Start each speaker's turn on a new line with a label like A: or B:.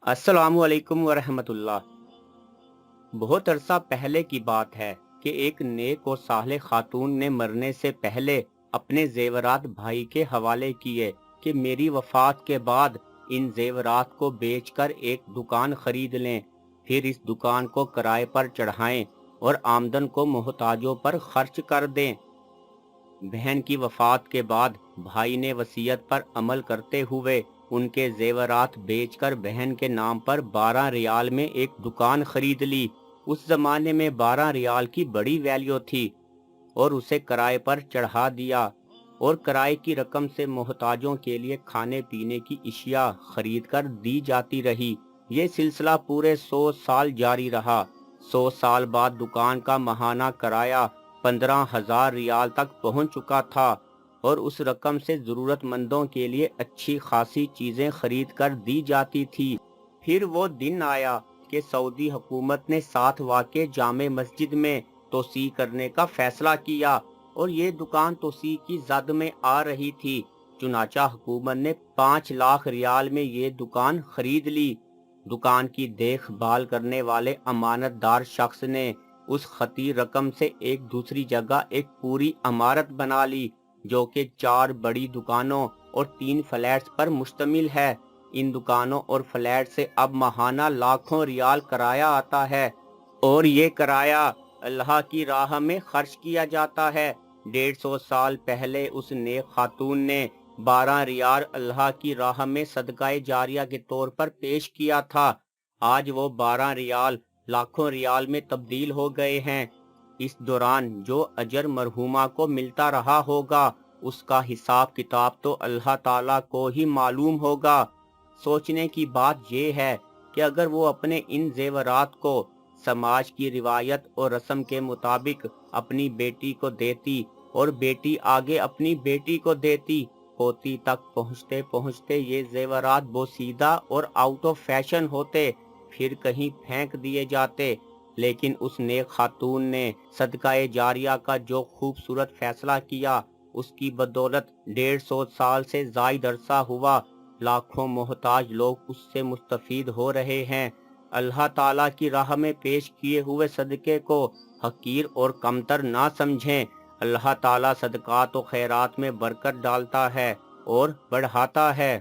A: السلام علیکم ورحمۃ اللہ۔ بہت عرصہ پہلے کی بات ہے کہ ایک نیک اور صالح خاتون نے مرنے سے پہلے اپنے زیورات بھائی کے حوالے کیے کہ میری وفات کے بعد ان زیورات کو بیچ کر ایک دکان خرید لیں، پھر اس دکان کو کرائے پر چڑھائیں اور آمدن کو محتاجوں پر خرچ کر دیں۔ بہن کی وفات کے بعد بھائی نے وصیت پر عمل کرتے ہوئے ان کے زیورات بیچ کر بہن کے نام پر 12 ریال میں ایک دکان خرید لی۔ اس زمانے میں 12 ریال کی بڑی ویلیو تھی اور اسے کرائے پر چڑھا دیا، اور کرائے کی رقم سے محتاجوں کے لیے کھانے پینے کی اشیاء خرید کر دی جاتی رہی۔ یہ سلسلہ پورے 100 سال جاری رہا۔ 100 سال بعد دکان کا ماہانہ کرایہ 15,000 ریال تک پہنچ چکا تھا اور اس رقم سے ضرورت مندوں کے لیے اچھی خاصی چیزیں خرید کر دی جاتی تھی۔ پھر وہ دن آیا کہ سعودی حکومت نے ساتھ واقع جامع مسجد میں توسیع کرنے کا فیصلہ کیا اور یہ دکان توسیع کی زد میں آ رہی تھی۔ چنانچہ حکومت نے 5 لاکھ ریال میں یہ دکان خرید لی۔ دکان کی دیکھ بھال کرنے والے امانت دار شخص نے اس خطیر رقم سے ایک دوسری جگہ ایک پوری عمارت بنا لی جو کہ 4 بڑی دکانوں اور 3 فلیٹس پر مشتمل ہے۔ ان دکانوں اور فلیٹ سے اب ماہانہ لاکھوں ریال کرایہ آتا ہے اور یہ کرایہ اللہ کی راہ میں خرچ کیا جاتا ہے۔ 150 سال پہلے اس نیک خاتون نے 12 ریال اللہ کی راہ میں صدقہ جاریہ کے طور پر پیش کیا تھا۔ آج وہ 12 ریال لاکھوں ریال میں تبدیل ہو گئے ہیں۔ اس دوران جو اجر مرحومہ کو ملتا رہا ہوگا اس کا حساب کتاب تو اللہ تعالیٰ کو ہی معلوم ہوگا۔ سوچنے کی بات یہ ہے کہ اگر وہ اپنے ان زیورات کو سماج کی روایت اور رسم کے مطابق اپنی بیٹی کو دیتی اور بیٹی آگے اپنی بیٹی کو دیتی، پوتی تک پہنچتے پہنچتے یہ زیورات بوسیدہ اور آؤٹ آف فیشن ہوتے، پھر کہیں پھینک دیے جاتے۔ لیکن اس نیک خاتون نے صدقہ جاریہ کا جو خوبصورت فیصلہ کیا، اس کی بدولت 150 سال سے زائد عرصہ ہوا لاکھوں محتاج لوگ اس سے مستفید ہو رہے ہیں۔ اللہ تعالیٰ کی راہ میں پیش کیے ہوئے صدقے کو حقیر اور کمتر نہ سمجھیں۔ اللہ تعالیٰ صدقات و خیرات میں برکت ڈالتا ہے اور بڑھاتا ہے۔